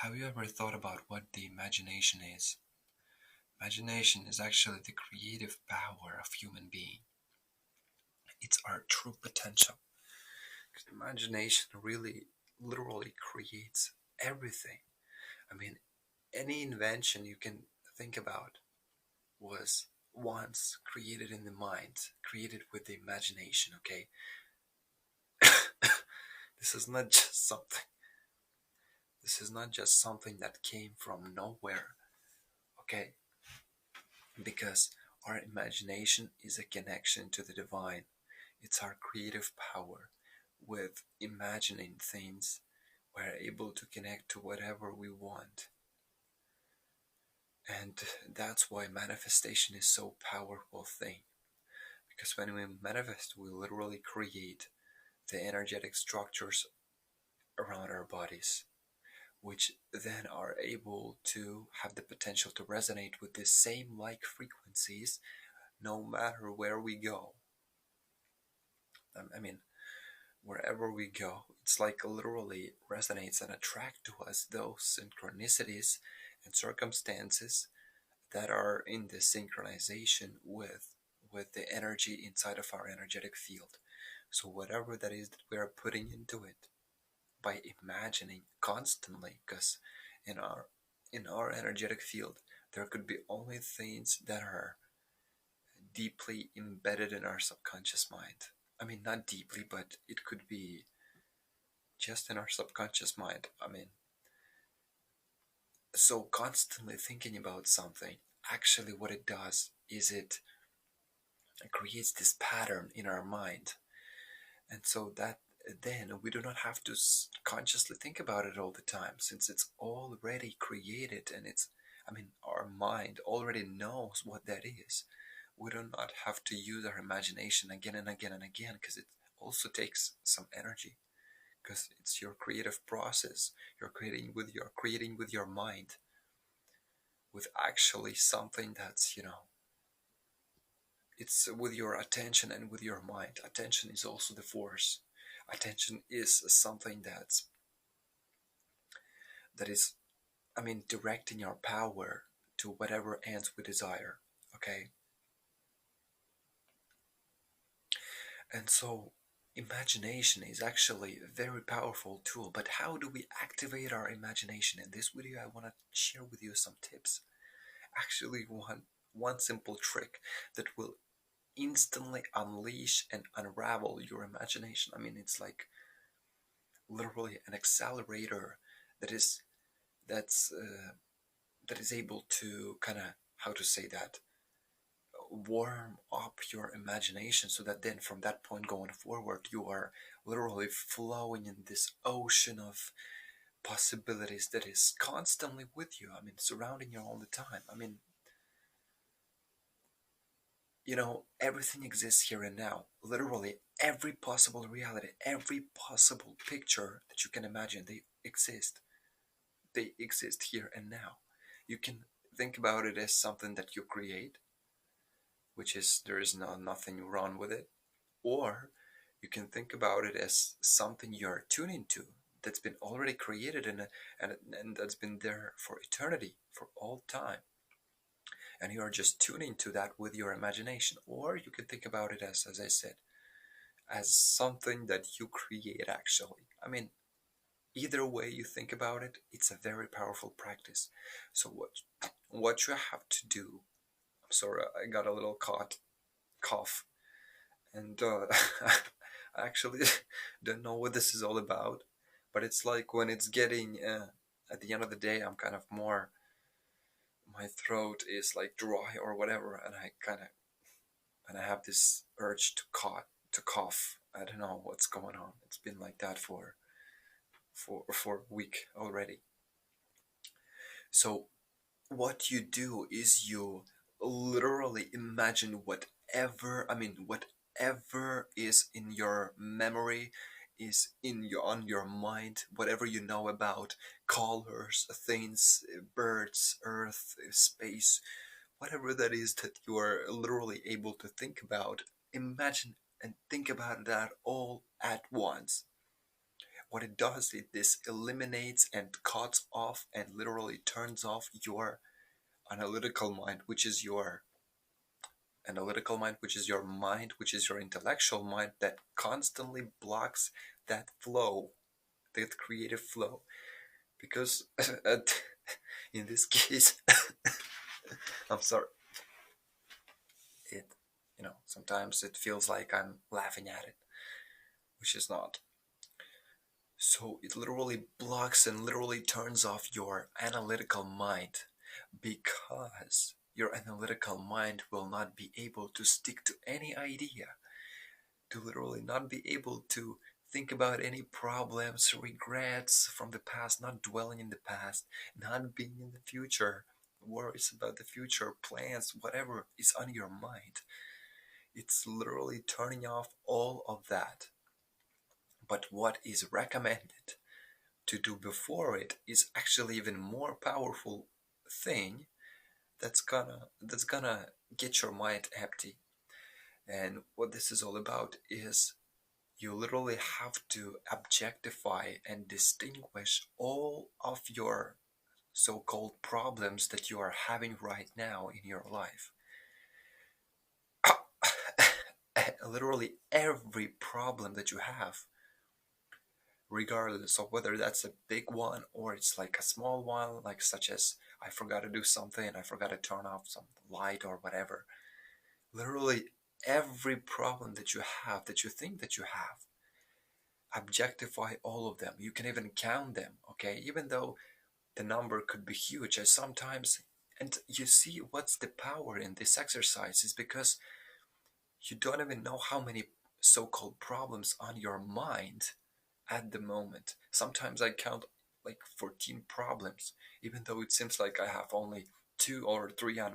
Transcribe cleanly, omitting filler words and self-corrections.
Have you ever thought about what the imagination is? Imagination is actually the creative power of human being. It's our true potential. Because imagination really, literally creates everything. I mean, any invention you can think about was once created in the mind, created with the imagination, okay? This is not just something. This is not just something that came from nowhere, okay? Because our imagination is a connection to the divine. It's our creative power. With imagining things, we're able to connect to whatever we want. And that's why manifestation is so powerful thing. Because when we manifest, we literally create the energetic structures around our bodies, which then are able to have the potential to resonate with the same like frequencies no matter where we go. I mean, wherever we go, it's like literally resonates and attract to us those synchronicities and circumstances that are in the synchronization with the energy inside of our energetic field. So whatever that is that we are putting into it by imagining constantly, because in our in our energetic field there could be only things that are deeply embedded in our subconscious mind. I mean, not deeply, but it could be just in our subconscious mind. I mean, so constantly thinking about something, actually what it does is it creates this pattern in our mind. And so that then we do not have to consciously think about it all the time, since it's already created and I mean, our mind already knows what that is. We do not have to use our imagination again and again and again, because it also takes some energy, because it's your creative process. You're creating with your mind, with actually something that's, it's with your attention and with your mind. Attention is also the force. Attention is something that is, I mean, directing your power to whatever ends we desire. Okay? And so imagination is actually a very powerful tool. But how do we activate our imagination? In this video I want to share with you some tips. Actually, one simple trick that will instantly unleash and unravel your imagination. I mean, it's like literally an accelerator that is that's that is able to kind of, how to say that, warm up your imagination, so that then from that point going forward you are literally flowing in this ocean of possibilities that is constantly with you. I mean, surrounding you all the time. I mean, everything exists here and now. Literally every possible reality, every possible picture that you can imagine, they exist. They exist here and now. You can think about it as something that you create, which is there is nothing wrong with it, or you can think about it as something you're tuning to, that's been already created and that's been there for eternity, for all time, and you are just tuning to that with your imagination. Or you can think about it as I said, as something that you create actually. I mean, either way you think about it, it's a very powerful practice. So what you have to do, I'm sorry, I got a little cough, and I actually don't know what this is all about, but it's like when it's getting at the end of the day, I'm kind of more, my throat is like dry or whatever, and I have this urge to cough. I don't know what's going on. It's been like that for a week already. So what you do is you literally imagine whatever is in your memory, is in your on your mind, whatever you know about colors, things, birds, earth, space, whatever that is that you are literally able to think about. Imagine and think about that all at once, What it does is this eliminates and cuts off and literally turns off your analytical mind, which is your mind, which is your intellectual mind that constantly blocks that flow, that creative flow. Because in this case, I'm sorry, it, sometimes it feels like I'm laughing at it, which is not. So it literally blocks and literally turns off your analytical mind, because your analytical mind will not be able to stick to any idea, to literally not be able to think about any problems, regrets from the past, not dwelling in the past, not being in the future, worries about the future, plans, whatever is on your mind. It's literally turning off all of that. But what is recommended to do before it is actually even more powerful thing that's gonna get your mind empty. And what this is all about is you literally have to objectify and distinguish all of your so-called problems that you are having right now in your life. Literally every problem that you have, regardless of whether that's a big one or it's like a small one, like such as I forgot to do something, I forgot to turn off some light or whatever. Literally every problem that you have, that you think that you have, objectify all of them. You can even count them, okay? Even though the number could be huge, as sometimes, and you see what's the power in this exercise is because you don't even know how many so-called problems on your mind at the moment. Sometimes I count like 14 problems, even though it seems like I have only 2 or 3 on my